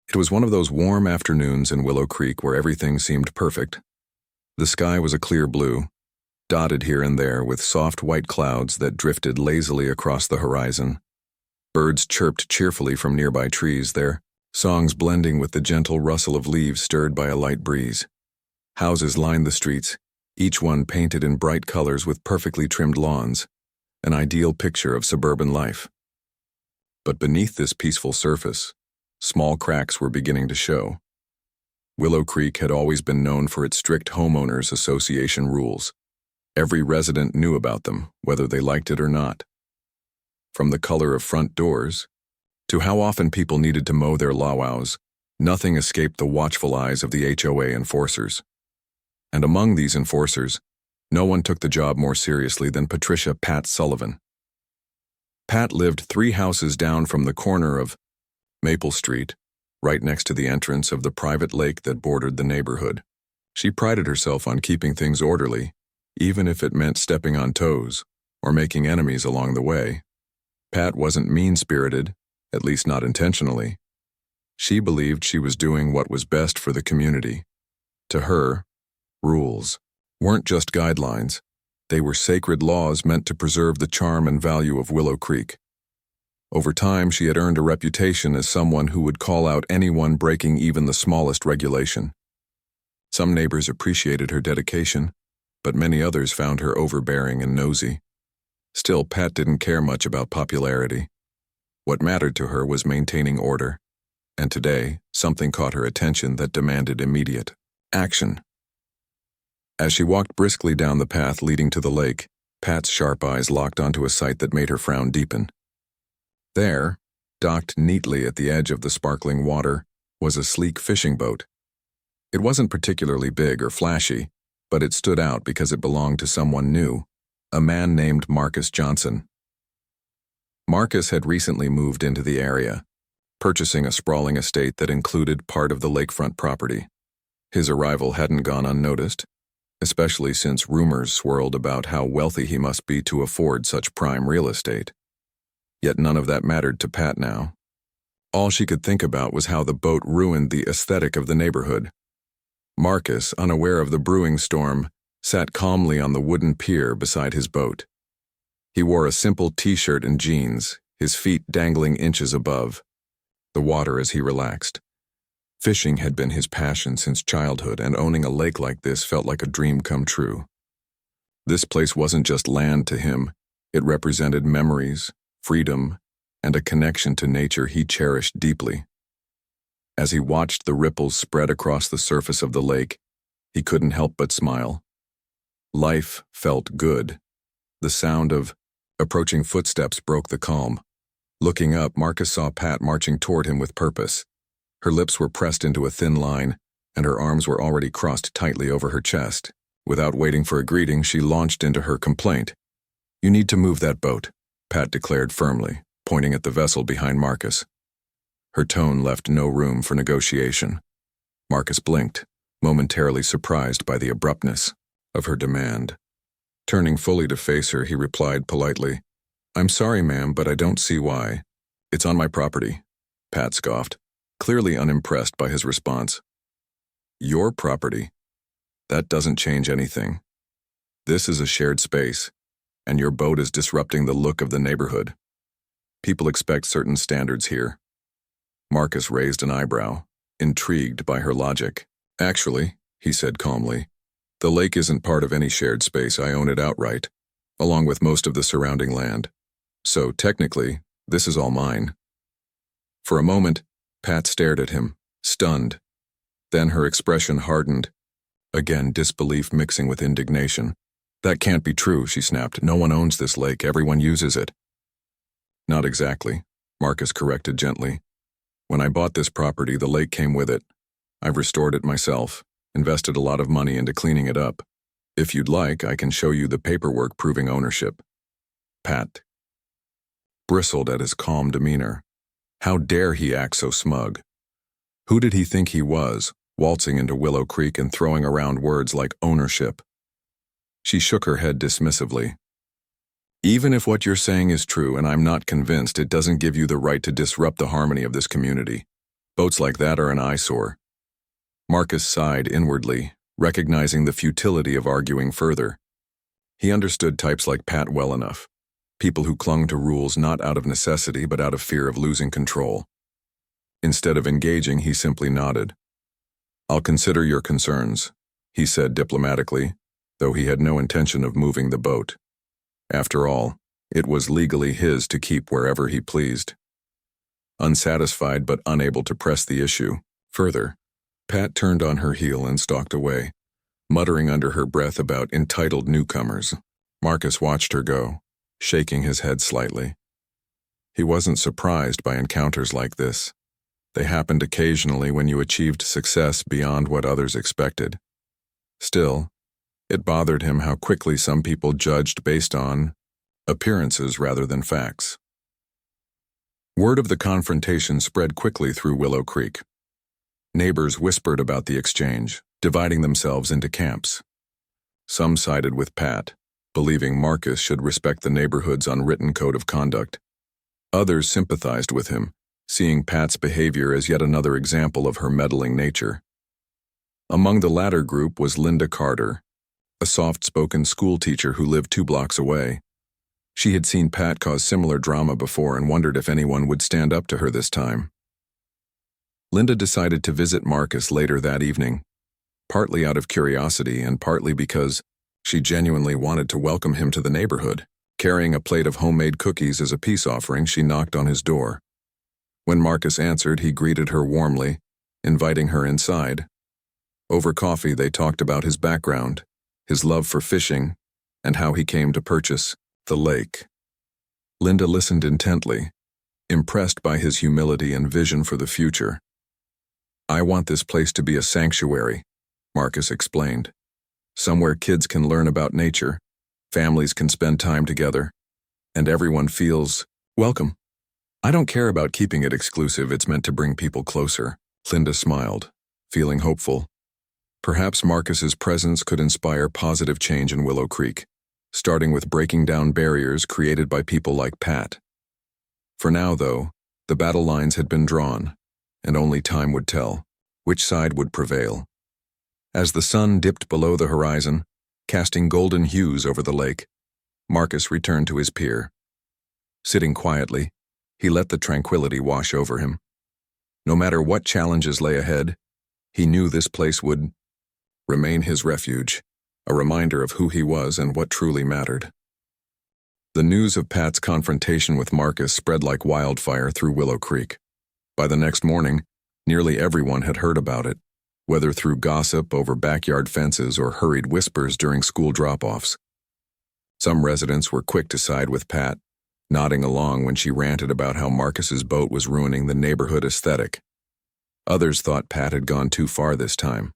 It was one of those warm afternoons in Willow Creek where everything seemed perfect. The sky was a clear blue, dotted here and there with soft white clouds that drifted lazily across the horizon. Birds chirped cheerfully from nearby trees, their songs blending with the gentle rustle of leaves stirred by a light breeze. Houses lined the streets, each one painted in bright colors with perfectly trimmed lawns, an ideal picture of suburban life. But beneath this peaceful surface, small cracks were beginning to show. Willow Creek had always been known for its strict homeowners association rules. Every resident knew about them, whether they liked it or not. From the color of front doors to how often people needed to mow their lawows, nothing escaped the watchful eyes of the HOA enforcers. And among these enforcers, no one took the job more seriously than Patricia "Pat" Sullivan. Pat lived 3 houses down from the corner of Maple Street, right next to the entrance of the private lake that bordered the neighborhood. She prided herself on keeping things orderly, even if it meant stepping on toes or making enemies along the way. Pat wasn't mean-spirited, at least not intentionally. She believed she was doing what was best for the community. To her, rules weren't just guidelines. They were sacred laws meant to preserve the charm and value of Willow Creek. Over time, she had earned a reputation as someone who would call out anyone breaking even the smallest regulation. Some neighbors appreciated her dedication, but many others found her overbearing and nosy. Still, Pat didn't care much about popularity. What mattered to her was maintaining order, and today, something caught her attention that demanded immediate action. As she walked briskly down the path leading to the lake, Pat's sharp eyes locked onto a sight that made her frown deepen. There, docked neatly at the edge of the sparkling water, was a sleek fishing boat. It wasn't particularly big or flashy, but it stood out because it belonged to someone new, a man named Marcus Johnson. Marcus had recently moved into the area, purchasing a sprawling estate that included part of the lakefront property. His arrival hadn't gone unnoticed, especially since rumors swirled about how wealthy he must be to afford such prime real estate. Yet none of that mattered to Pat now. All she could think about was how the boat ruined the aesthetic of the neighborhood. Marcus, unaware of the brewing storm, sat calmly on the wooden pier beside his boat. He wore a simple t-shirt and jeans, his feet dangling inches above the water as he relaxed. Fishing had been his passion since childhood, and owning a lake like this felt like a dream come true. This place wasn't just land to him, it represented memories, freedom, and a connection to nature he cherished deeply. As he watched the ripples spread across the surface of the lake, he couldn't help but smile. Life felt good. The sound of approaching footsteps broke the calm. Looking up, Marcus saw Pat marching toward him with purpose. Her lips were pressed into a thin line, and her arms were already crossed tightly over her chest. Without waiting for a greeting, she launched into her complaint. "You need to move that boat," Pat declared firmly, pointing at the vessel behind Marcus. Her tone left no room for negotiation. Marcus blinked, momentarily surprised by the abruptness of her demand. Turning fully to face her, he replied politely, "I'm sorry, ma'am, but I don't see why. It's on my property," Pat scoffed, clearly unimpressed by his response. "Your property? That doesn't change anything. This is a shared space, and your boat is disrupting the look of the neighborhood. People expect certain standards here." Marcus raised an eyebrow, intrigued by her logic. "Actually," he said calmly, "the lake isn't part of any shared space. I own it outright, along with most of the surrounding land. So technically, this is all mine." For a moment, Pat stared at him, stunned. Then her expression hardened, again disbelief mixing with indignation. "That can't be true," she snapped. "No one owns this lake. Everyone uses it." "Not exactly," Marcus corrected gently. "When I bought this property, the lake came with it. I've restored it myself, invested a lot of money into cleaning it up. If you'd like, I can show you the paperwork proving ownership." Pat bristled at his calm demeanor. How dare he act so smug? Who did he think he was, waltzing into Willow Creek and throwing around words like ownership? She shook her head dismissively. "Even if what you're saying is true and I'm not convinced, it doesn't give you the right to disrupt the harmony of this community. Boats like that are an eyesore. Marcus sighed inwardly, recognizing the futility of arguing further. He understood types like Pat well enough. People who clung to rules not out of necessity but out of fear of losing control. Instead of engaging, he simply nodded. "I'll consider your concerns," he said diplomatically, though he had no intention of moving the boat. After all, it was legally his to keep wherever he pleased. Unsatisfied but unable to press the issue further, Pat turned on her heel and stalked away, muttering under her breath about entitled newcomers. Marcus watched her go, shaking his head slightly. He wasn't surprised by encounters like this. They happened occasionally when you achieved success beyond what others expected. Still, it bothered him how quickly some people judged based on appearances rather than facts. Word of the confrontation spread quickly through Willow Creek. Neighbors whispered about the exchange, dividing themselves into camps. Some sided with Pat, believing Marcus should respect the neighborhood's unwritten code of conduct. Others sympathized with him, seeing Pat's behavior as yet another example of her meddling nature. Among the latter group was Linda Carter, a soft-spoken schoolteacher who lived 2 blocks away. She had seen Pat cause similar drama before and wondered if anyone would stand up to her this time. Linda decided to visit Marcus later that evening, partly out of curiosity and partly because she genuinely wanted to welcome him to the neighborhood. Carrying a plate of homemade cookies as a peace offering, she knocked on his door. When Marcus answered, he greeted her warmly, inviting her inside. Over coffee, they talked about his background, his love for fishing, and how he came to purchase the lake. Linda listened intently, impressed by his humility and vision for the future. "I want this place to be a sanctuary," Marcus explained. "Somewhere kids can learn about nature, families can spend time together, and everyone feels welcome. I don't care about keeping it exclusive, it's meant to bring people closer." Linda smiled, feeling hopeful. Perhaps Marcus's presence could inspire positive change in Willow Creek, starting with breaking down barriers created by people like Pat. For now, though, the battle lines had been drawn, and only time would tell which side would prevail. As the sun dipped below the horizon, casting golden hues over the lake, Marcus returned to his pier. Sitting quietly, he let the tranquility wash over him. No matter what challenges lay ahead, he knew this place would remain his refuge, a reminder of who he was and what truly mattered. The news of Pat's confrontation with Marcus spread like wildfire through Willow Creek. By the next morning, nearly everyone had heard about it, whether through gossip over backyard fences or hurried whispers during school drop-offs. Some residents were quick to side with Pat, nodding along when she ranted about how Marcus's boat was ruining the neighborhood aesthetic. Others thought Pat had gone too far this time,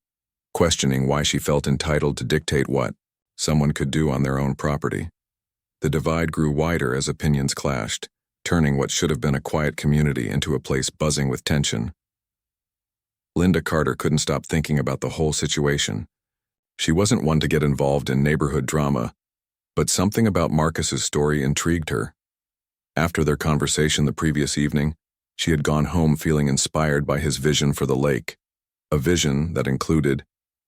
questioning why she felt entitled to dictate what someone could do on their own property. The divide grew wider as opinions clashed, turning what should have been a quiet community into a place buzzing with tension. Linda Carter couldn't stop thinking about the whole situation. She wasn't one to get involved in neighborhood drama, but something about Marcus's story intrigued her. After their conversation the previous evening, she had gone home feeling inspired by his vision for the lake, a vision that included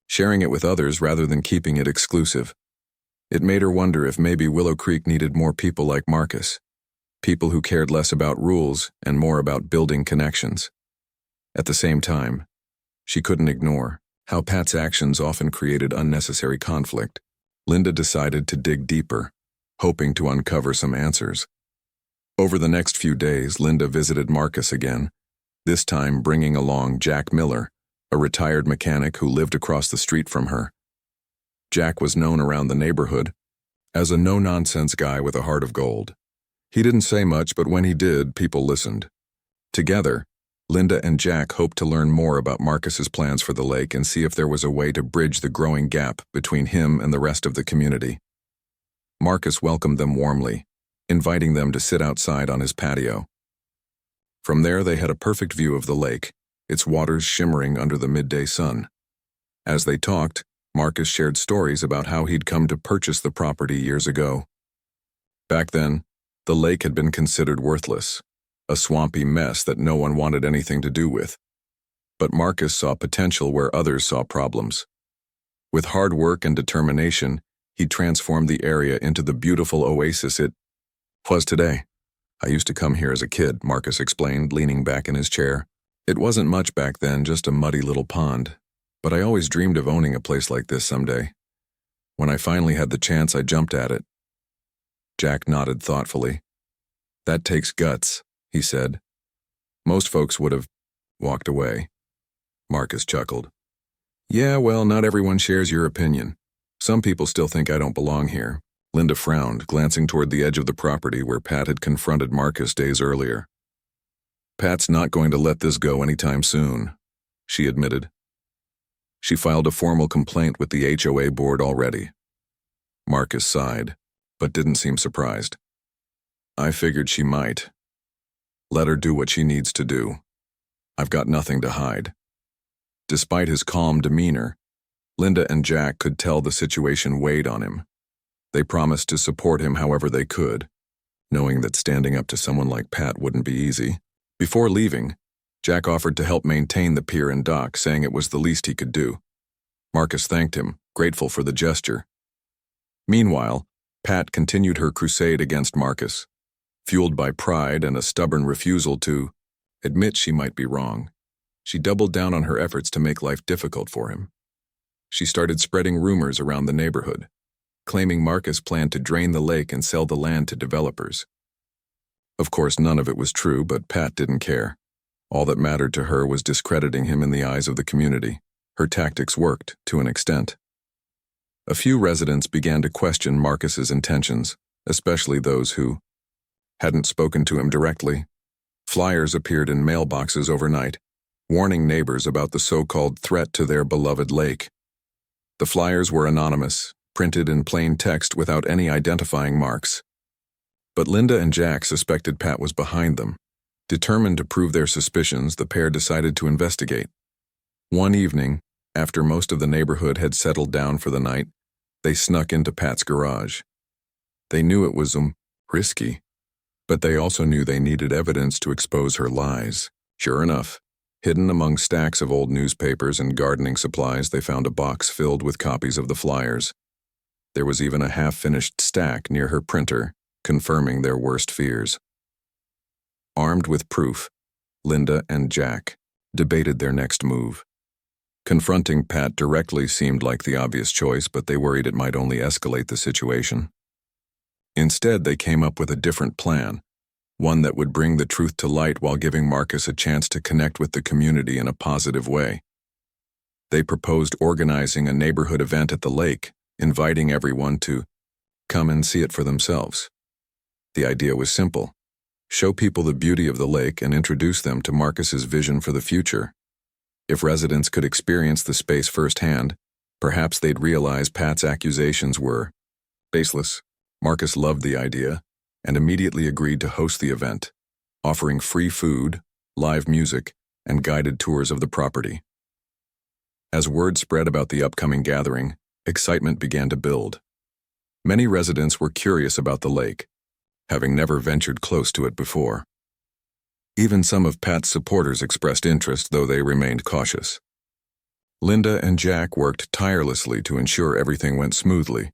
sharing it with others rather than keeping it exclusive. It made her wonder if maybe Willow Creek needed more people like Marcus, people who cared less about rules and more about building connections. At the same time, she couldn't ignore how Pat's actions often created unnecessary conflict. Linda decided to dig deeper, hoping to uncover some answers. Over the next few days, Linda visited Marcus again, this time bringing along Jack Miller, a retired mechanic who lived across the street from her. Jack was known around the neighborhood as a no-nonsense guy with a heart of gold. He didn't say much, but when he did, people listened. Together, Linda and Jack hoped to learn more about Marcus's plans for the lake and see if there was a way to bridge the growing gap between him and the rest of the community. Marcus welcomed them warmly, inviting them to sit outside on his patio. From there, they had a perfect view of the lake, its waters shimmering under the midday sun. As they talked, Marcus shared stories about how he'd come to purchase the property years ago. Back then, the lake had been considered worthless, a swampy mess that no one wanted anything to do with. But Marcus saw potential where others saw problems. With hard work and determination, he transformed the area into the beautiful oasis it was today. I used to come here as a kid, Marcus explained, leaning back in his chair. It wasn't much back then, just a muddy little pond. But I always dreamed of owning a place like this someday. When I finally had the chance, I jumped at it. Jack nodded thoughtfully. That takes guts, he said. Most folks would have walked away. Marcus chuckled. Yeah, well, not everyone shares your opinion. Some people still think I don't belong here. Linda frowned, glancing toward the edge of the property where Pat had confronted Marcus days earlier. Pat's not going to let this go anytime soon, she admitted. She filed a formal complaint with the HOA board already. Marcus sighed, but didn't seem surprised. I figured she might. Let her do what she needs to do. I've got nothing to hide. Despite his calm demeanor, Linda and Jack could tell the situation weighed on him. They promised to support him however they could, knowing that standing up to someone like Pat wouldn't be easy. Before leaving, Jack offered to help maintain the pier and dock, saying it was the least he could do. Marcus thanked him, grateful for the gesture. Meanwhile, Pat continued her crusade against Marcus, fueled by pride and a stubborn refusal to admit she might be wrong. She doubled down on her efforts to make life difficult for him. She started spreading rumors around the neighborhood, claiming Marcus planned to drain the lake and sell the land to developers. Of course, none of it was true, but Pat didn't care. All that mattered to her was discrediting him in the eyes of the community. Her tactics worked, to an extent. A few residents began to question Marcus's intentions, especially those who hadn't spoken to him directly. Flyers appeared in mailboxes overnight, warning neighbors about the so-called threat to their beloved lake. The flyers were anonymous, printed in plain text without any identifying marks. But Linda and Jack suspected Pat was behind them. Determined to prove their suspicions, the pair decided to investigate. One evening, after most of the neighborhood had settled down for the night, they snuck into Pat's garage. They knew it was risky, but they also knew they needed evidence to expose her lies. Sure enough, hidden among stacks of old newspapers and gardening supplies, they found a box filled with copies of the flyers. There was even a half-finished stack near her printer, confirming their worst fears. Armed with proof, Linda and Jack debated their next move. Confronting Pat directly seemed like the obvious choice, but they worried it might only escalate the situation. Instead, they came up with a different plan, one that would bring the truth to light while giving Marcus a chance to connect with the community in a positive way. They proposed organizing a neighborhood event at the lake, inviting everyone to come and see it for themselves. The idea was simple: show people the beauty of the lake and introduce them to Marcus's vision for the future. If residents could experience the space firsthand, perhaps they'd realize Pat's accusations were baseless. Marcus loved the idea and immediately agreed to host the event, offering free food, live music, and guided tours of the property. As word spread about the upcoming gathering, excitement began to build. Many residents were curious about the lake, having never ventured close to it before. Even some of Pat's supporters expressed interest, though they remained cautious. Linda and Jack worked tirelessly to ensure everything went smoothly,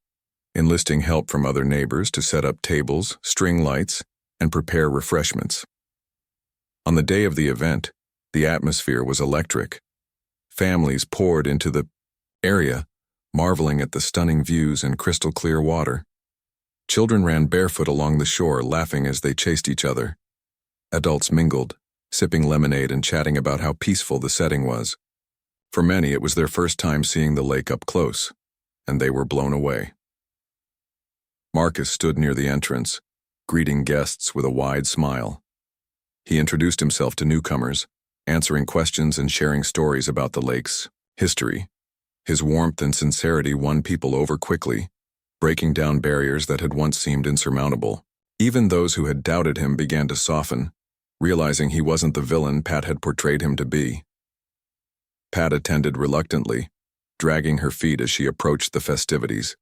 enlisting help from other neighbors to set up tables, string lights, and prepare refreshments. On the day of the event, the atmosphere was electric. Families poured into the area, marveling at the stunning views and crystal-clear water. Children ran barefoot along the shore, laughing as they chased each other. Adults mingled, sipping lemonade and chatting about how peaceful the setting was. For many, it was their first time seeing the lake up close, and they were blown away. Marcus stood near the entrance, greeting guests with a wide smile. He introduced himself to newcomers, answering questions and sharing stories about the lake's history. His warmth and sincerity won people over quickly, breaking down barriers that had once seemed insurmountable. Even those who had doubted him began to soften, realizing he wasn't the villain Pat had portrayed him to be. Pat attended reluctantly, dragging her feet as she approached the festivities.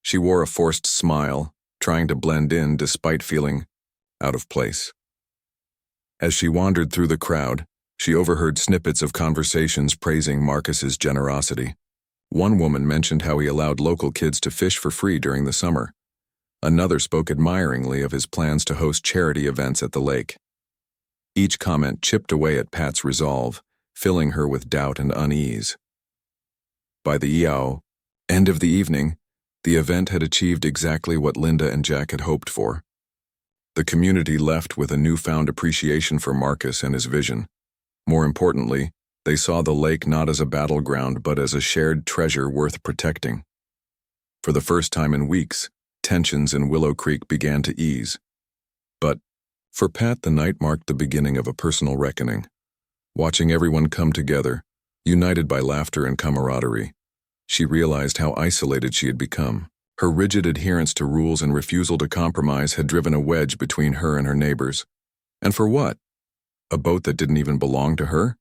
She wore a forced smile, trying to blend in despite feeling out of place. As she wandered through the crowd, She overheard snippets of conversations praising Marcus's generosity. One woman mentioned how he allowed local kids to fish for free during the summer. Another spoke admiringly of his plans to host charity events at the lake. Each comment chipped away at Pat's resolve, filling her with doubt and unease. By the end of the evening, the event had achieved exactly what Linda and Jack had hoped for. The community left with a newfound appreciation for Marcus and his vision. More importantly, they saw the lake not as a battleground but as a shared treasure worth protecting. For the first time in weeks, tensions in Willow Creek began to ease. But, for Pat, the night marked the beginning of a personal reckoning. Watching everyone come together, united by laughter and camaraderie, she realized how isolated she had become. Her rigid adherence to rules and refusal to compromise had driven a wedge between her and her neighbors. And for what? A boat that didn't even belong to her?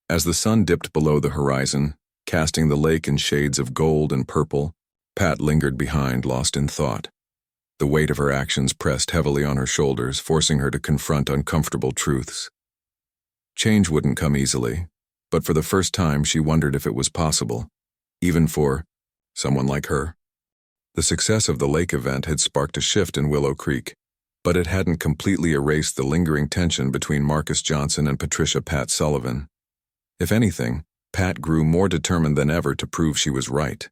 As the sun dipped below the horizon, casting the lake in shades of gold and purple, Pat lingered behind, lost in thought. The weight of her actions pressed heavily on her shoulders, forcing her to confront uncomfortable truths. Change wouldn't come easily, but for the first time she wondered if it was possible, even for someone like her. The success of the lake event had sparked a shift in Willow Creek, but it hadn't completely erased the lingering tension between Marcus Johnson and Patricia Pat Sullivan. If anything, Pat grew more determined than ever to prove she was right.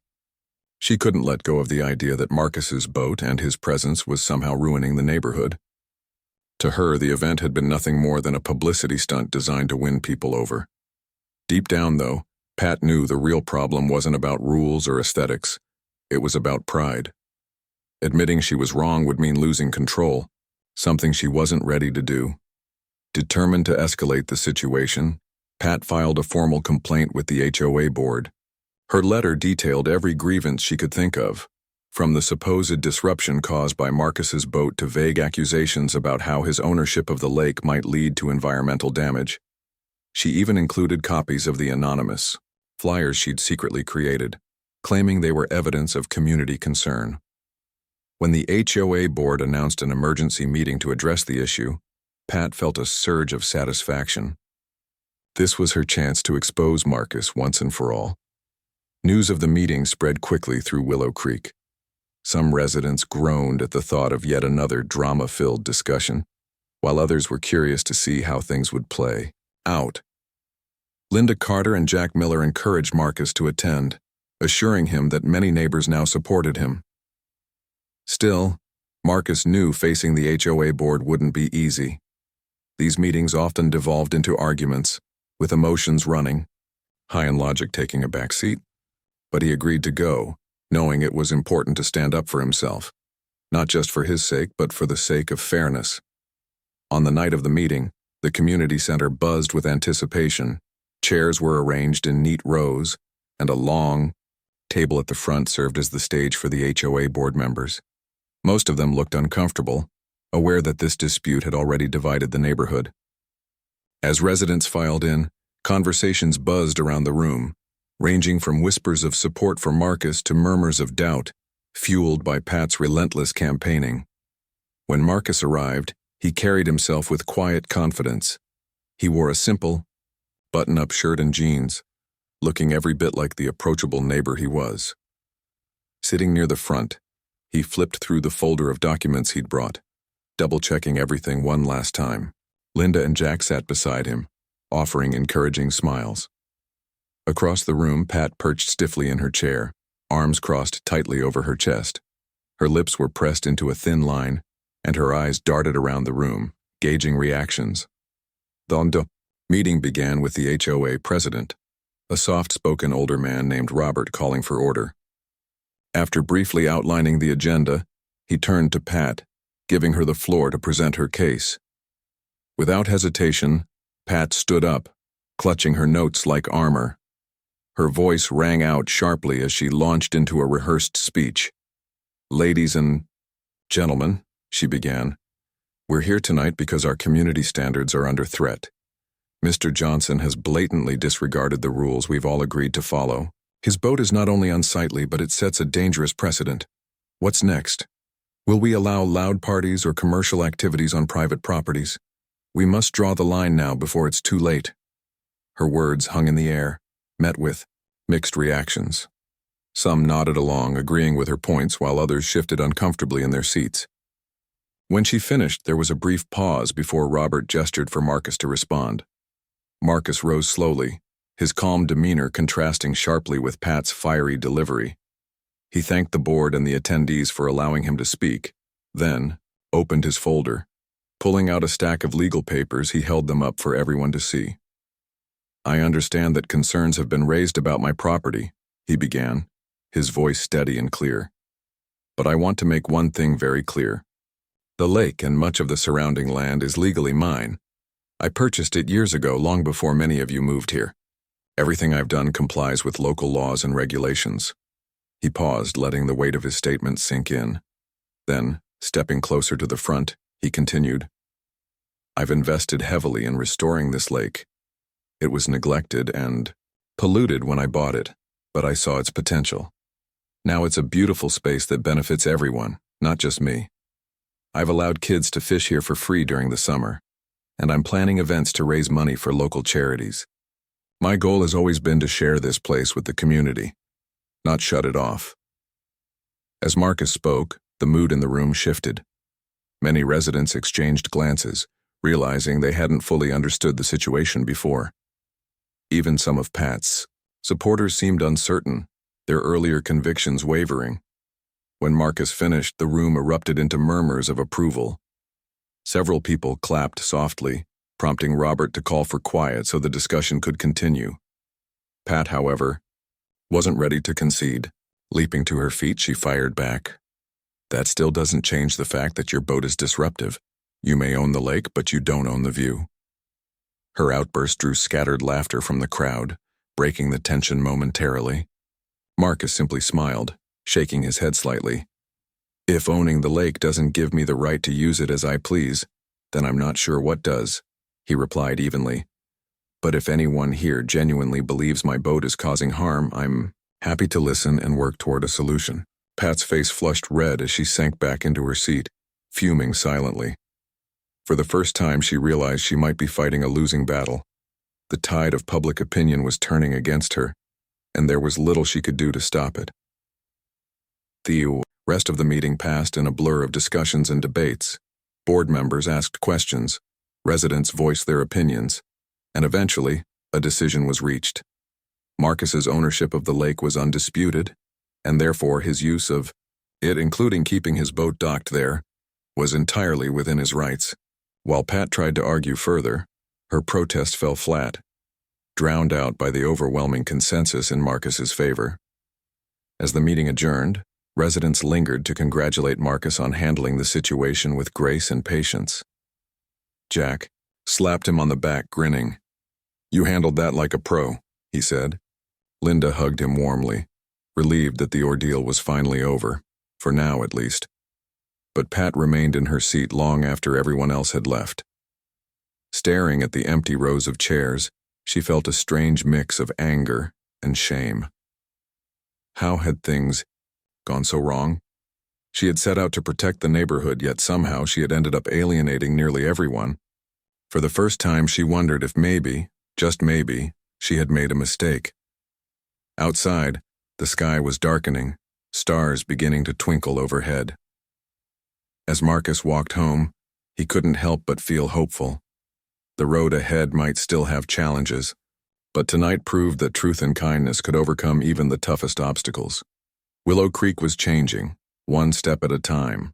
She couldn't let go of the idea that Marcus's boat and his presence was somehow ruining the neighborhood. To her, the event had been nothing more than a publicity stunt designed to win people over. Deep down, though, Pat knew the real problem wasn't about rules or aesthetics. It was about pride. Admitting she was wrong would mean losing control, something she wasn't ready to do. Determined to escalate the situation, Pat filed a formal complaint with the HOA board. Her letter detailed every grievance she could think of, from the supposed disruption caused by Marcus's boat to vague accusations about how his ownership of the lake might lead to environmental damage. She even included copies of the anonymous flyers she'd secretly created, claiming they were evidence of community concern. When the HOA board announced an emergency meeting to address the issue, Pat felt a surge of satisfaction. This was her chance to expose Marcus once and for all. News of the meeting spread quickly through Willow Creek. Some residents groaned at the thought of yet another drama-filled discussion, while others were curious to see how things would play out. Linda Carter and Jack Miller encouraged Marcus to attend, assuring him that many neighbors now supported him. Still, Marcus knew facing the HOA board wouldn't be easy. These meetings often devolved into arguments, with emotions running, high and logic taking a back seat. But he agreed to go, knowing it was important to stand up for himself, not just for his sake, but for the sake of fairness. On the night of the meeting, the community center buzzed with anticipation. Chairs were arranged in neat rows, and a long table at the front served as the stage for the HOA board members. Most of them looked uncomfortable, aware that this dispute had already divided the neighborhood. As residents filed in, conversations buzzed around the room, ranging from whispers of support for Marcus to murmurs of doubt, fueled by Pat's relentless campaigning. When Marcus arrived, he carried himself with quiet confidence. He wore a simple, button-up shirt and jeans, looking every bit like the approachable neighbor he was. Sitting near the front, he flipped through the folder of documents he'd brought, double-checking everything one last time. Linda and Jack sat beside him, offering encouraging smiles. Across the room, Pat perched stiffly in her chair, arms crossed tightly over her chest. Her lips were pressed into a thin line, and her eyes darted around the room, gauging reactions. The meeting began with the HOA president, a soft-spoken older man named Robert, calling for order. After briefly outlining the agenda, he turned to Pat, giving her the floor to present her case. Without hesitation, Pat stood up, clutching her notes like armor. Her voice rang out sharply as she launched into a rehearsed speech. "Ladies and gentlemen," she began, "we're here tonight because our community standards are under threat. Mr. Johnson has blatantly disregarded the rules we've all agreed to follow. His boat is not only unsightly, but it sets a dangerous precedent. What's next? Will we allow loud parties or commercial activities on private properties? We must draw the line now before it's too late." Her words hung in the air, met with mixed reactions. Some nodded along, agreeing with her points, while others shifted uncomfortably in their seats. When she finished, there was a brief pause before Robert gestured for Marcus to respond. Marcus rose slowly, his calm demeanor contrasting sharply with Pat's fiery delivery. He thanked the board and the attendees for allowing him to speak, then opened his folder. Pulling out a stack of legal papers, he held them up for everyone to see. "I understand that concerns have been raised about my property," he began, his voice steady and clear. "But I want to make one thing very clear. The lake and much of the surrounding land is legally mine. I purchased it years ago, long before many of you moved here. Everything I've done complies with local laws and regulations." He paused, letting the weight of his statement sink in. Then, stepping closer to the front, he continued, "I've invested heavily in restoring this lake. It was neglected and polluted when I bought it, but I saw its potential. Now it's a beautiful space that benefits everyone, not just me. I've allowed kids to fish here for free during the summer, and I'm planning events to raise money for local charities. My goal has always been to share this place with the community, not shut it off." As Marcus spoke, the mood in the room shifted. Many residents exchanged glances, realizing they hadn't fully understood the situation before. Even some of Pat's supporters seemed uncertain, their earlier convictions wavering. When Marcus finished, the room erupted into murmurs of approval. Several people clapped softly, prompting Robert to call for quiet so the discussion could continue. Pat, however, wasn't ready to concede. Leaping to her feet, she fired back. "That still doesn't change the fact that your boat is disruptive. You may own the lake, but you don't own the view." Her outburst drew scattered laughter from the crowd, breaking the tension momentarily. Marcus simply smiled, shaking his head slightly. "If owning the lake doesn't give me the right to use it as I please, then I'm not sure what does," he replied evenly. "But if anyone here genuinely believes my boat is causing harm, I'm happy to listen and work toward a solution." Pat's face flushed red as she sank back into her seat, fuming silently. For the first time, she realized she might be fighting a losing battle. The tide of public opinion was turning against her, and there was little she could do to stop it. The rest of the meeting passed in a blur of discussions and debates. Board members asked questions, residents voiced their opinions, and eventually, a decision was reached. Marcus's ownership of the lake was undisputed, and therefore his use of it, including keeping his boat docked there, was entirely within his rights. While Pat tried to argue further, her protest fell flat, drowned out by the overwhelming consensus in Marcus's favor. As the meeting adjourned, residents lingered to congratulate Marcus on handling the situation with grace and patience. Jack slapped him on the back, grinning. "You handled that like a pro," he said. Linda hugged him warmly, relieved that the ordeal was finally over, for now at least. But Pat remained in her seat long after everyone else had left. Staring at the empty rows of chairs, she felt a strange mix of anger and shame. How had things gone so wrong? She had set out to protect the neighborhood, yet somehow she had ended up alienating nearly everyone. For the first time, she wondered if maybe, just maybe, she had made a mistake. Outside, the sky was darkening, stars beginning to twinkle overhead. As Marcus walked home, he couldn't help but feel hopeful. The road ahead might still have challenges, but tonight proved that truth and kindness could overcome even the toughest obstacles. Willow Creek was changing, one step at a time.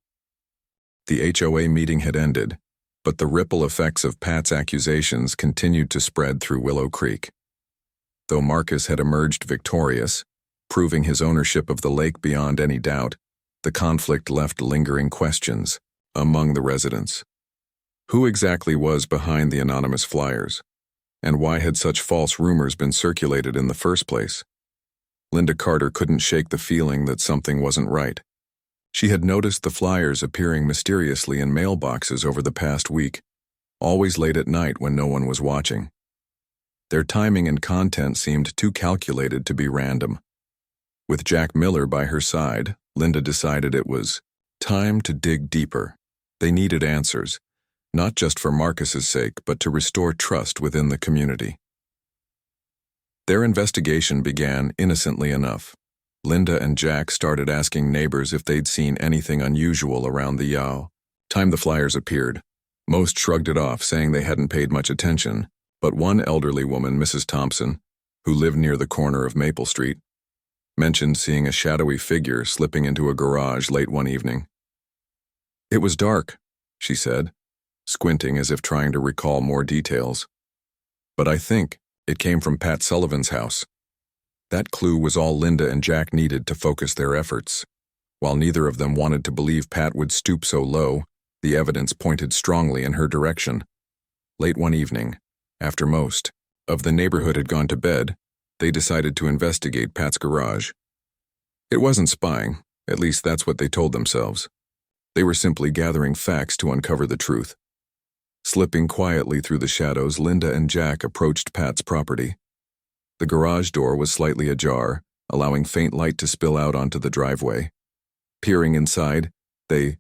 The HOA meeting had ended, but the ripple effects of Pat's accusations continued to spread through Willow Creek. Though Marcus had emerged victorious, proving his ownership of the lake beyond any doubt, the conflict left lingering questions among the residents. Who exactly was behind the anonymous flyers? And why had such false rumors been circulated in the first place? Linda Carter couldn't shake the feeling that something wasn't right. She had noticed the flyers appearing mysteriously in mailboxes over the past week, always late at night when no one was watching. Their timing and content seemed too calculated to be random. With Jack Miller by her side, Linda decided it was time to dig deeper. They needed answers, not just for Marcus's sake, but to restore trust within the community. Their investigation began innocently enough. Linda and Jack started asking neighbors if they'd seen anything unusual around the HOA. Time the flyers appeared. Most shrugged it off, saying they hadn't paid much attention, but one elderly woman, Mrs. Thompson, who lived near the corner of Maple Street, mentioned seeing a shadowy figure slipping into a garage late one evening. "It was dark," she said, squinting as if trying to recall more details. "But I think it came from Pat Sullivan's house." That clue was all Linda and Jack needed to focus their efforts. While neither of them wanted to believe Pat would stoop so low, the evidence pointed strongly in her direction. Late one evening, after most of the neighborhood had gone to bed, they decided to investigate Pat's garage. It wasn't spying, at least that's what they told themselves. They were simply gathering facts to uncover the truth. Slipping quietly through the shadows, Linda and Jack approached Pat's property. The garage door was slightly ajar, allowing faint light to spill out onto the driveway. Peering inside, they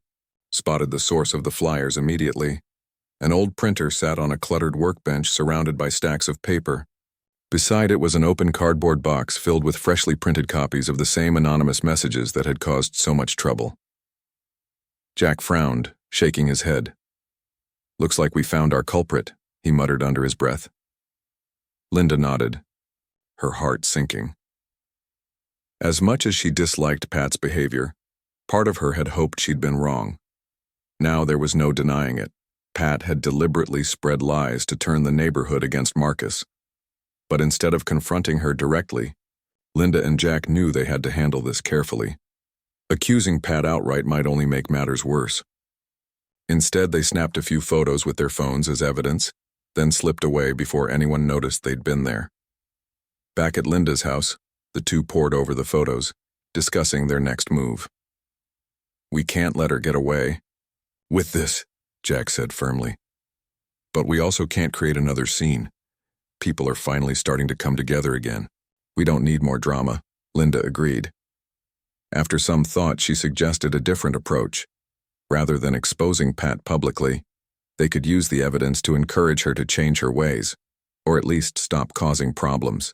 spotted the source of the flyers immediately. An old printer sat on a cluttered workbench surrounded by stacks of paper. Beside it was an open cardboard box filled with freshly printed copies of the same anonymous messages that had caused so much trouble. Jack frowned, shaking his head. "Looks like we found our culprit," he muttered under his breath. Linda nodded, her heart sinking. As much as she disliked Pat's behavior, part of her had hoped she'd been wrong. Now there was no denying it. Pat had deliberately spread lies to turn the neighborhood against Marcus. But instead of confronting her directly, Linda and Jack knew they had to handle this carefully. Accusing Pat outright might only make matters worse. Instead, they snapped a few photos with their phones as evidence, then slipped away before anyone noticed they'd been there. Back at Linda's house, the two pored over the photos, discussing their next move. "We can't let her get away with this," Jack said firmly. "But we also can't create another scene. People are finally starting to come together again. We don't need more drama," Linda agreed. After some thought, she suggested a different approach. Rather than exposing Pat publicly, they could use the evidence to encourage her to change her ways, or at least stop causing problems.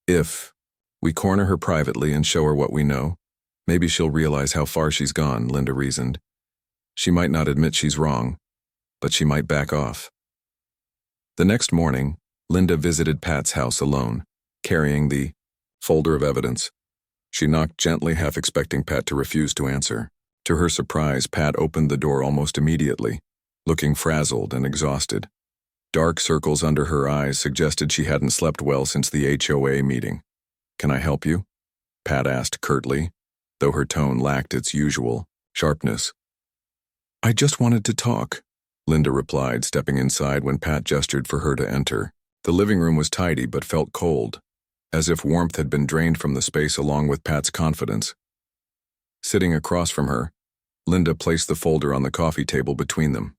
"If we corner her privately and show her what we know, maybe she'll realize how far she's gone," Linda reasoned. "She might not admit she's wrong, but she might back off." The next morning, Linda visited Pat's house alone, carrying the folder of evidence. She knocked gently, half expecting Pat to refuse to answer. To her surprise, Pat opened the door almost immediately, looking frazzled and exhausted. Dark circles under her eyes suggested she hadn't slept well since the HOA meeting. "Can I help you?" Pat asked curtly, though her tone lacked its usual sharpness. "I just wanted to talk," Linda replied, stepping inside when Pat gestured for her to enter. The living room was tidy but felt cold, as if warmth had been drained from the space along with Pat's confidence. Sitting across from her, Linda placed the folder on the coffee table between them.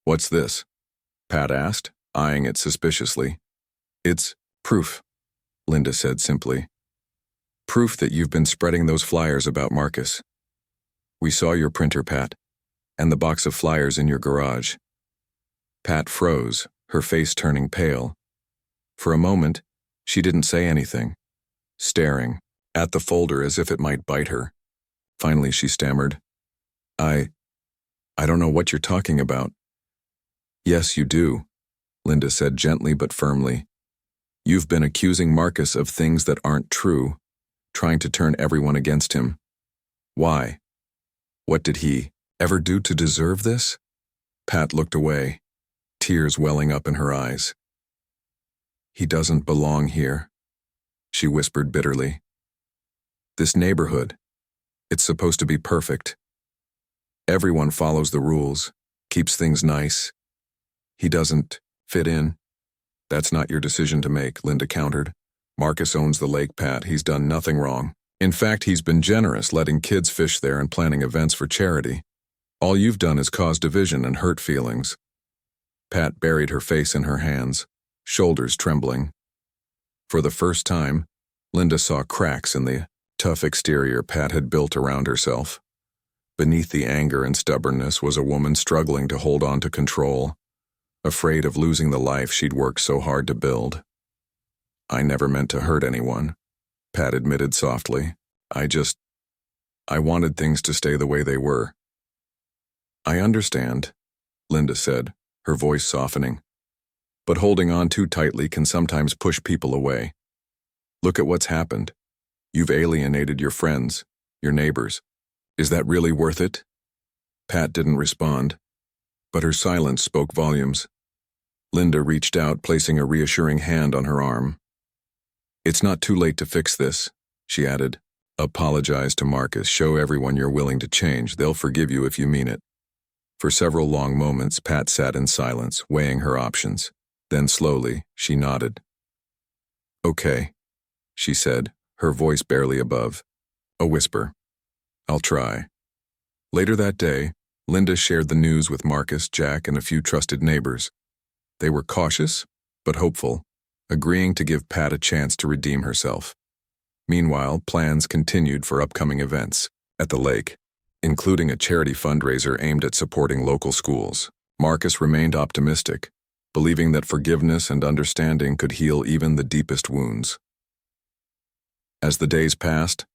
"What's this?" Pat asked, eyeing it suspiciously. "It's proof," Linda said simply. "Proof that you've been spreading those flyers about Marcus. We saw your printer, Pat, and the box of flyers in your garage." Pat froze, her face turning pale. For a moment, she didn't say anything, staring at the folder as if it might bite her. Finally, she stammered, I don't know what you're talking about." "Yes, you do," Linda said gently but firmly. "You've been accusing Marcus of things that aren't true, trying to turn everyone against him. Why? What did he ever do to deserve this?" Pat looked away, tears welling up in her eyes. "He doesn't belong here," she whispered bitterly. "This neighborhood, it's supposed to be perfect. Everyone follows the rules, keeps things nice. He doesn't fit in." "That's not your decision to make," Linda countered. "Marcus owns the lake, Pat. He's done nothing wrong. In fact, he's been generous, letting kids fish there and planning events for charity. All you've done is cause division and hurt feelings." Pat buried her face in her hands, shoulders trembling. For the first time, Linda saw cracks in the tough exterior Pat had built around herself. Beneath the anger and stubbornness was a woman struggling to hold on to control, afraid of losing the life she'd worked so hard to build. "I never meant to hurt anyone," Pat admitted softly. I wanted things to stay the way they were." "I understand," Linda said, her voice softening. "But holding on too tightly can sometimes push people away. Look at what's happened. You've alienated your friends, your neighbors. Is that really worth it?" Pat didn't respond, but her silence spoke volumes. Linda reached out, placing a reassuring hand on her arm. "It's not too late to fix this," she added. "Apologize to Marcus, show everyone you're willing to change. They'll forgive you if you mean it." For several long moments, Pat sat in silence, weighing her options. Then slowly, she nodded. "Okay," she said, her voice barely above a whisper. "I'll try." Later that day, Linda shared the news with Marcus, Jack, and a few trusted neighbors. They were cautious, but hopeful, agreeing to give Pat a chance to redeem herself. Meanwhile, plans continued for upcoming events at the lake, including a charity fundraiser aimed at supporting local schools. Marcus remained optimistic, believing that forgiveness and understanding could heal even the deepest wounds. As the days passed,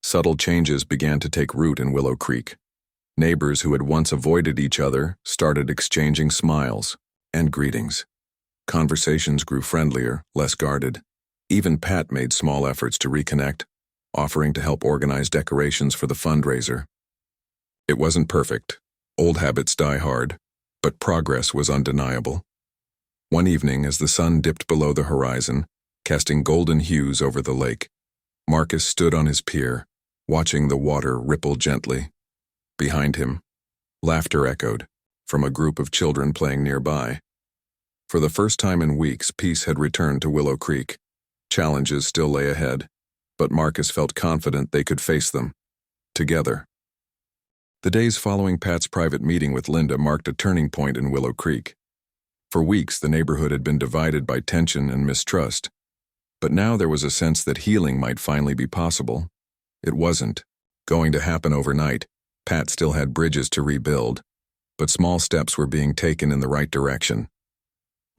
subtle changes began to take root in Willow Creek. Neighbors who had once avoided each other started exchanging smiles and greetings. Conversations grew friendlier, less guarded. Even Pat made small efforts to reconnect, offering to help organize decorations for the fundraiser. It wasn't perfect. Old habits die hard, but progress was undeniable. One evening, as the sun dipped below the horizon, casting golden hues over the lake, Marcus stood on his pier, watching the water ripple gently. Behind him, laughter echoed from a group of children playing nearby. For the first time in weeks, peace had returned to Willow Creek. Challenges still lay ahead, but Marcus felt confident they could face them, together. The days following Pat's private meeting with Linda marked a turning point in Willow Creek. For weeks, the neighborhood had been divided by tension and mistrust, but now there was a sense that healing might finally be possible. It wasn't going to happen overnight. Pat still had bridges to rebuild, but small steps were being taken in the right direction.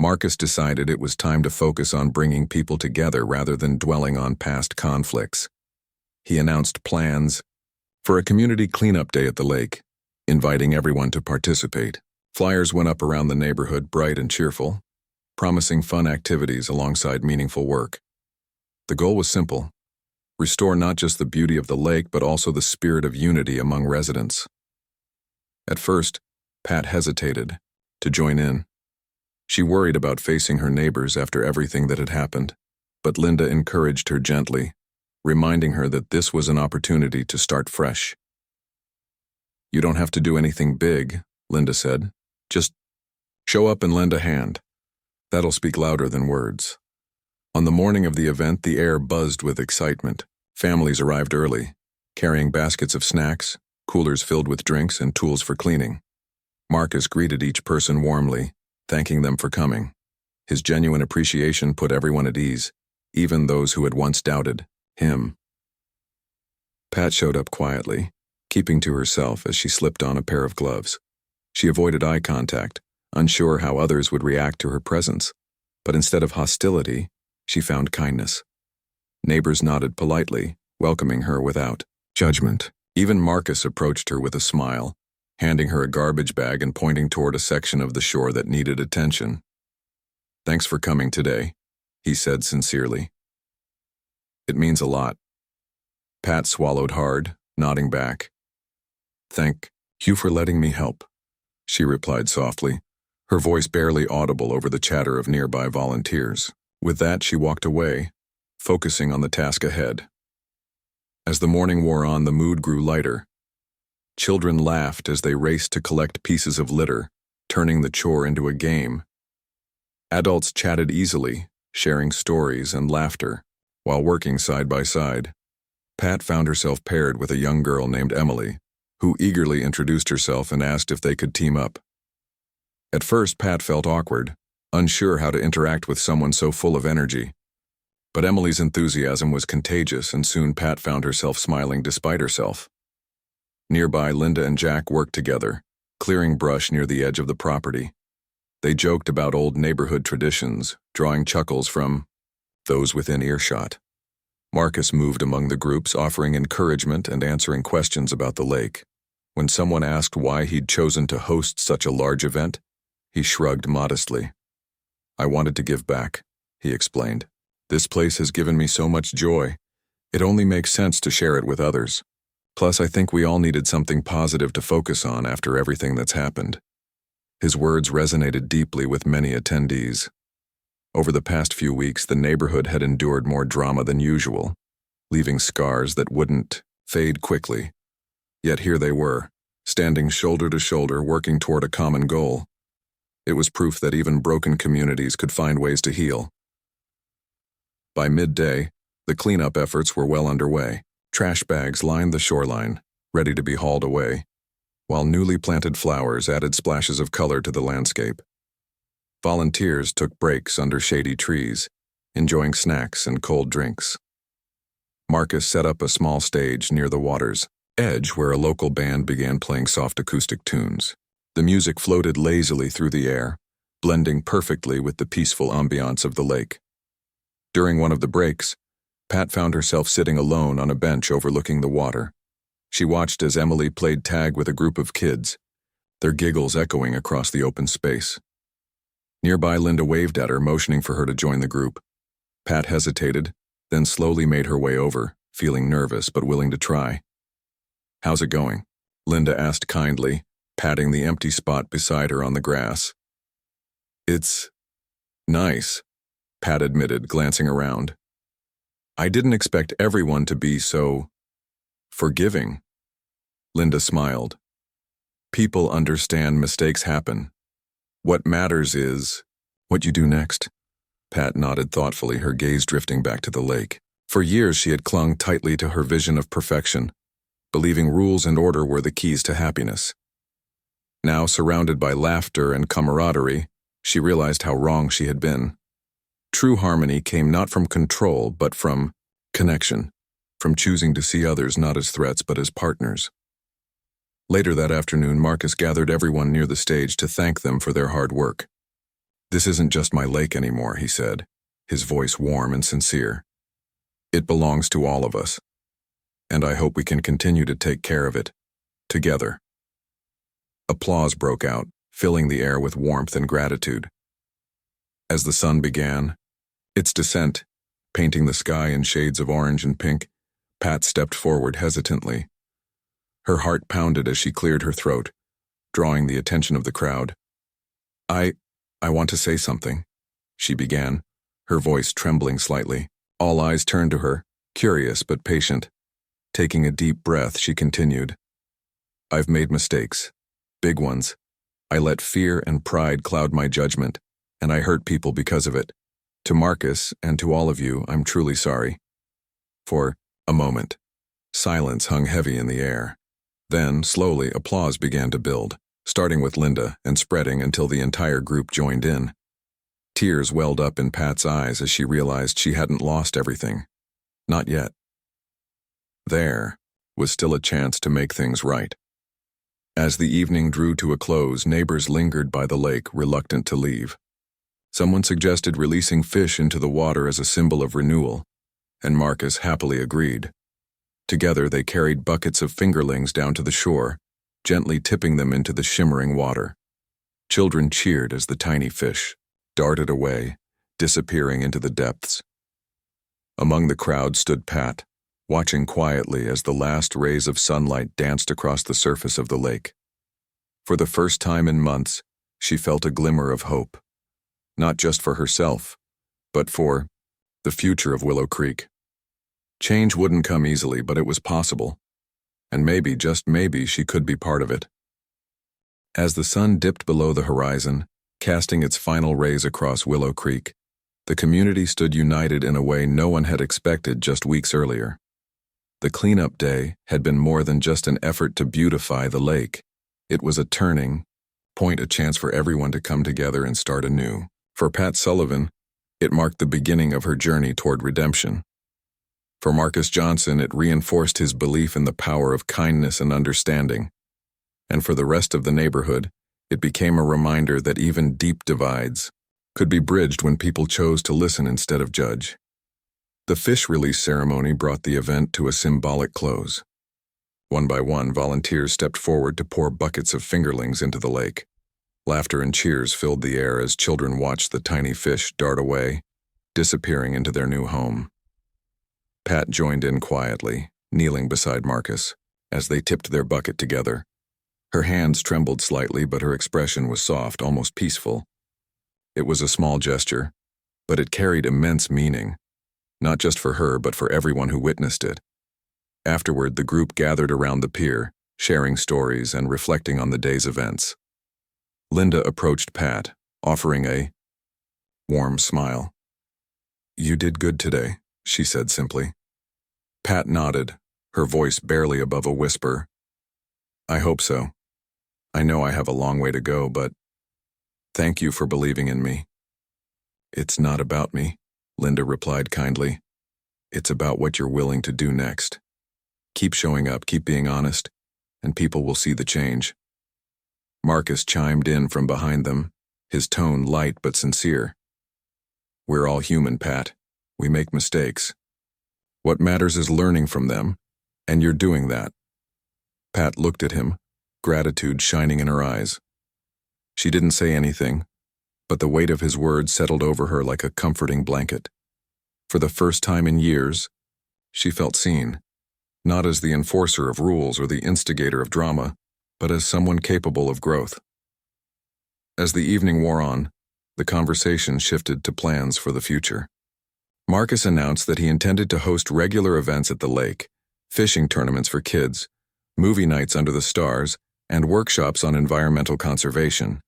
Marcus decided it was time to focus on bringing people together rather than dwelling on past conflicts. He announced plans for a community cleanup day at the lake, inviting everyone to participate. Flyers went up around the neighborhood, bright and cheerful, promising fun activities alongside meaningful work. The goal was simple: restore not just the beauty of the lake, but also the spirit of unity among residents. At first, Pat hesitated to join in. She worried about facing her neighbors after everything that had happened, but Linda encouraged her gently, reminding her that this was an opportunity to start fresh. "You don't have to do anything big," Linda said. "Just show up and lend a hand. That'll speak louder than words." On the morning of the event, the air buzzed with excitement. Families arrived early, carrying baskets of snacks, coolers filled with drinks, and tools for cleaning. Marcus greeted each person warmly, thanking them for coming. His genuine appreciation put everyone at ease, even those who had once doubted him. Pat showed up quietly, keeping to herself as she slipped on a pair of gloves. She avoided eye contact, unsure how others would react to her presence, but instead of hostility, she found kindness. Neighbors nodded politely, welcoming her without judgment. Even Marcus approached her with a smile, handing her a garbage bag and pointing toward a section of the shore that needed attention. "Thanks for coming today," he said sincerely. "It means a lot." Pat swallowed hard, nodding back. "Thank you for letting me help," she replied softly, her voice barely audible over the chatter of nearby volunteers. With that, she walked away, focusing on the task ahead. As the morning wore on, the mood grew lighter. Children laughed as they raced to collect pieces of litter, turning the chore into a game. Adults chatted easily, sharing stories and laughter, while working side by side. Pat found herself paired with a young girl named Emily, who eagerly introduced herself and asked if they could team up. At first, Pat felt awkward, unsure how to interact with someone so full of energy. But Emily's enthusiasm was contagious, and soon Pat found herself smiling despite herself. Nearby, Linda and Jack worked together, clearing brush near the edge of the property. They joked about old neighborhood traditions, drawing chuckles from those within earshot. Marcus moved among the groups, offering encouragement and answering questions about the lake. When someone asked why he'd chosen to host such a large event, he shrugged modestly. "I wanted to give back," he explained. "This place has given me so much joy. It only makes sense to share it with others. Plus, I think we all needed something positive to focus on after everything that's happened." His words resonated deeply with many attendees. Over the past few weeks, the neighborhood had endured more drama than usual, leaving scars that wouldn't fade quickly. Yet here they were, standing shoulder to shoulder, working toward a common goal. It was proof that even broken communities could find ways to heal. By midday, the cleanup efforts were well underway. Trash bags lined the shoreline, ready to be hauled away, while newly planted flowers added splashes of color to the landscape. Volunteers took breaks under shady trees, enjoying snacks and cold drinks. Marcus set up a small stage near the water's edge where a local band began playing soft acoustic tunes. The music floated lazily through the air, blending perfectly with the peaceful ambiance of the lake. During one of the breaks, Pat found herself sitting alone on a bench overlooking the water. She watched as Emily played tag with a group of kids, their giggles echoing across the open space. Nearby, Linda waved at her, motioning for her to join the group. Pat hesitated, then slowly made her way over, feeling nervous but willing to try. "How's it going?" Linda asked kindly, patting the empty spot beside her on the grass. "It's nice," Pat admitted, glancing around. "I didn't expect everyone to be so forgiving." Linda smiled. "People understand mistakes happen. What matters is what you do next." Pat nodded thoughtfully, her gaze drifting back to the lake. For years she had clung tightly to her vision of perfection, believing rules and order were the keys to happiness. Now, surrounded by laughter and camaraderie, she realized how wrong she had been. True harmony came not from control, but from connection, from choosing to see others not as threats but as partners. Later that afternoon, Marcus gathered everyone near the stage to thank them for their hard work. "This isn't just my lake anymore," he said, his voice warm and sincere. "It belongs to all of us, and I hope we can continue to take care of it, together." Applause broke out, filling the air with warmth and gratitude. As the sun began its descent, painting the sky in shades of orange and pink, Pat stepped forward hesitantly. Her heart pounded as she cleared her throat, drawing the attention of the crowd. I want to say something," she began, her voice trembling slightly. All eyes turned to her, curious but patient. Taking a deep breath, she continued. "I've made mistakes, big ones. I let fear and pride cloud my judgment, and I hurt people because of it. To Marcus and to all of you, I'm truly sorry." For a moment, silence hung heavy in the air. Then, slowly, applause began to build, starting with Linda and spreading until the entire group joined in. Tears welled up in Pat's eyes as she realized she hadn't lost everything. Not yet. There was still a chance to make things right. As the evening drew to a close, neighbors lingered by the lake, reluctant to leave. Someone suggested releasing fish into the water as a symbol of renewal, and Marcus happily agreed. Together they carried buckets of fingerlings down to the shore, gently tipping them into the shimmering water. Children cheered as the tiny fish darted away, disappearing into the depths. Among the crowd stood Pat, watching quietly as the last rays of sunlight danced across the surface of the lake. For the first time in months, she felt a glimmer of hope, not just for herself, but for the future of Willow Creek. Change wouldn't come easily, but it was possible, and maybe, just maybe, she could be part of it. As the sun dipped below the horizon, casting its final rays across Willow Creek, the community stood united in a way no one had expected just weeks earlier. The cleanup day had been more than just an effort to beautify the lake. It was a turning point, a chance for everyone to come together and start anew. For Pat Sullivan, it marked the beginning of her journey toward redemption. For Marcus Johnson, it reinforced his belief in the power of kindness and understanding. And for the rest of the neighborhood, it became a reminder that even deep divides could be bridged when people chose to listen instead of judge. The fish release ceremony brought the event to a symbolic close. One by one, volunteers stepped forward to pour buckets of fingerlings into the lake. Laughter and cheers filled the air as children watched the tiny fish dart away, disappearing into their new home. Pat joined in quietly, kneeling beside Marcus, as they tipped their bucket together. Her hands trembled slightly, but her expression was soft, almost peaceful. It was a small gesture, but it carried immense meaning, not just for her, but for everyone who witnessed it. Afterward, the group gathered around the pier, sharing stories and reflecting on the day's events. Linda approached Pat, offering a warm smile. "You did good today," she said simply. Pat nodded, her voice barely above a whisper. "I hope so. I know I have a long way to go, but thank you for believing in me." "It's not about me," Linda replied kindly. "It's about what you're willing to do next. Keep showing up, keep being honest, and people will see the change." Marcus chimed in from behind them, his tone light but sincere. "We're all human, Pat. We make mistakes. What matters is learning from them, and you're doing that." Pat looked at him, gratitude shining in her eyes. She didn't say anything, but the weight of his words settled over her like a comforting blanket. For the first time in years, she felt seen, not as the enforcer of rules or the instigator of drama, but as someone capable of growth. As the evening wore on, the conversation shifted to plans for the future. Marcus announced that he intended to host regular events at the lake, fishing tournaments for kids, movie nights under the stars, and workshops on environmental conservation.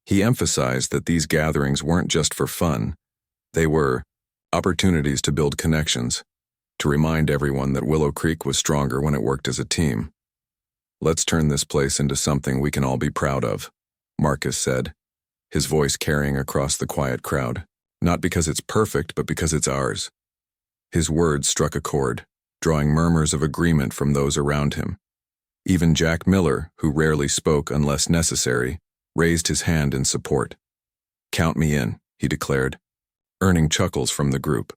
He emphasized that these gatherings weren't just for fun. They were opportunities to build connections, to remind everyone that Willow Creek was stronger when it worked as a team. "Let's turn this place into something we can all be proud of," Marcus said, his voice carrying across the quiet crowd. "Not because it's perfect, but because it's ours." His words struck a chord, drawing murmurs of agreement from those around him. Even Jack Miller, who rarely spoke unless necessary, raised his hand in support. "Count me in," he declared, earning chuckles from the group.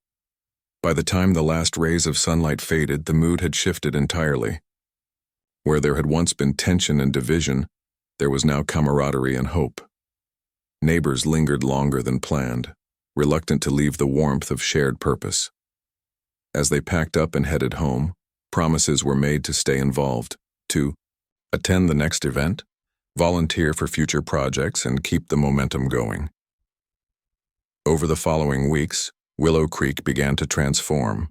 By the time the last rays of sunlight faded, the mood had shifted entirely. Where there had once been tension and division, there was now camaraderie and hope. Neighbors lingered longer than planned, reluctant to leave the warmth of shared purpose. As they packed up and headed home, promises were made to stay involved, to attend the next event, volunteer for future projects, and keep the momentum going. Over the following weeks, Willow Creek began to transform.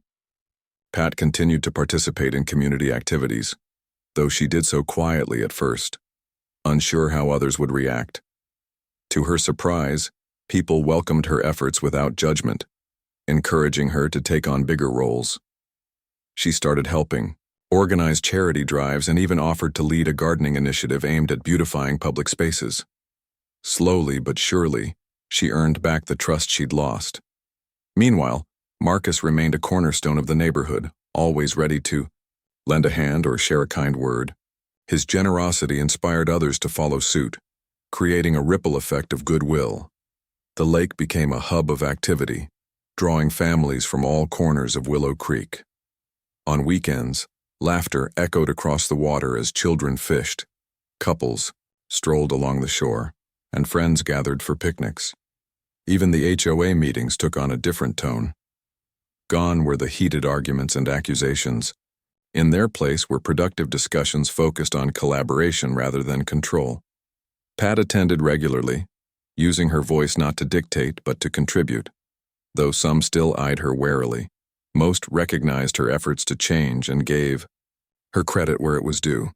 Pat continued to participate in community activities, though she did so quietly at first, unsure how others would react. To her surprise, people welcomed her efforts without judgment, encouraging her to take on bigger roles. She started helping, organized charity drives, and even offered to lead a gardening initiative aimed at beautifying public spaces. Slowly but surely, she earned back the trust she'd lost. Meanwhile, Marcus remained a cornerstone of the neighborhood, always ready to lend a hand or share a kind word. His generosity inspired others to follow suit, creating a ripple effect of goodwill. The lake became a hub of activity, drawing families from all corners of Willow Creek. On weekends, laughter echoed across the water as children fished, couples strolled along the shore, and friends gathered for picnics. Even the HOA meetings took on a different tone. Gone were the heated arguments and accusations. In their place were productive discussions focused on collaboration rather than control. Pat attended regularly, using her voice not to dictate but to contribute. Though some still eyed her warily, most recognized her efforts to change and gave her credit where it was due.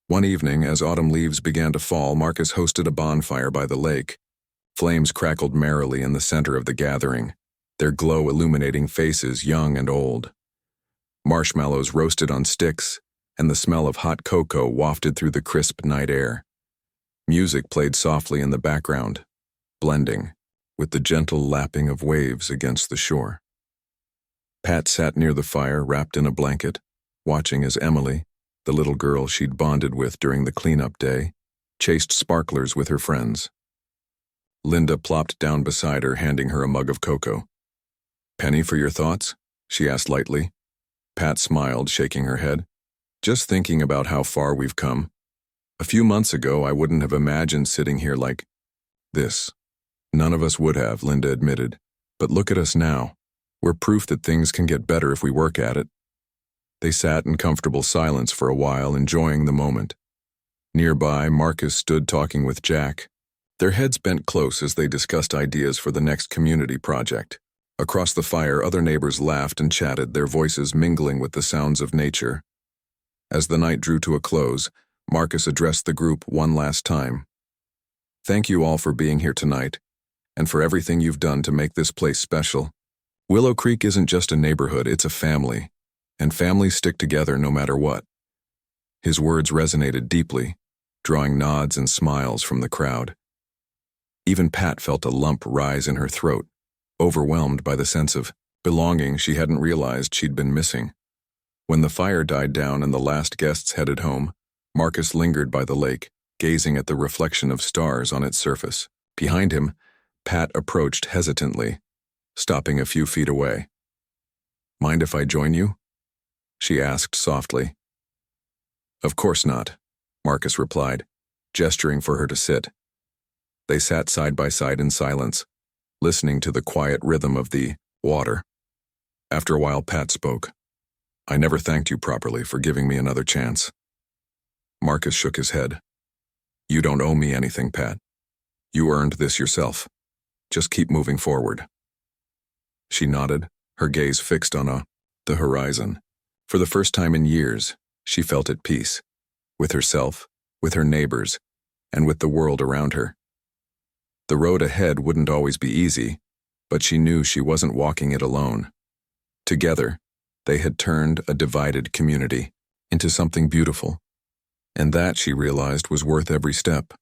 One evening, as autumn leaves began to fall, Marcus hosted a bonfire by the lake. Flames crackled merrily in the center of the gathering, their glow illuminating faces young and old. Marshmallows roasted on sticks, and the smell of hot cocoa wafted through the crisp night air. Music played softly in the background, blending with the gentle lapping of waves against the shore. Pat sat near the fire, wrapped in a blanket, watching as Emily, the little girl she'd bonded with during the cleanup day, chased sparklers with her friends. Linda plopped down beside her, handing her a mug of cocoa. "Penny for your thoughts?" she asked lightly. Pat smiled, shaking her head. "Just thinking about how far we've come. A few months ago, I wouldn't have imagined sitting here like this." "None of us would have," Linda admitted. "But look at us now. We're proof that things can get better if we work at it." They sat in comfortable silence for a while, enjoying the moment. Nearby, Marcus stood talking with Jack, their heads bent close as they discussed ideas for the next community project. Across the fire, other neighbors laughed and chatted, their voices mingling with the sounds of nature. As the night drew to a close, Marcus addressed the group one last time. "Thank you all for being here tonight, and for everything you've done to make this place special. Willow Creek isn't just a neighborhood, it's a family, and families stick together no matter what." His words resonated deeply, drawing nods and smiles from the crowd. Even Pat felt a lump rise in her throat, overwhelmed by the sense of belonging she hadn't realized she'd been missing. When the fire died down and the last guests headed home, Marcus lingered by the lake, gazing at the reflection of stars on its surface. Behind him, Pat approached hesitantly, stopping a few feet away. "Mind if I join you?" she asked softly. "Of course not," Marcus replied, gesturing for her to sit. They sat side by side in silence, listening to the quiet rhythm of the water. After a while, Pat spoke. "I never thanked you properly for giving me another chance." Marcus shook his head. "You don't owe me anything, Pat. You earned this yourself. Just keep moving forward." She nodded, her gaze fixed on the horizon. For the first time in years, she felt at peace, with herself, with her neighbors, and with the world around her. The road ahead wouldn't always be easy, but she knew she wasn't walking it alone. Together, they had turned a divided community into something beautiful, and that, she realized, was worth every step.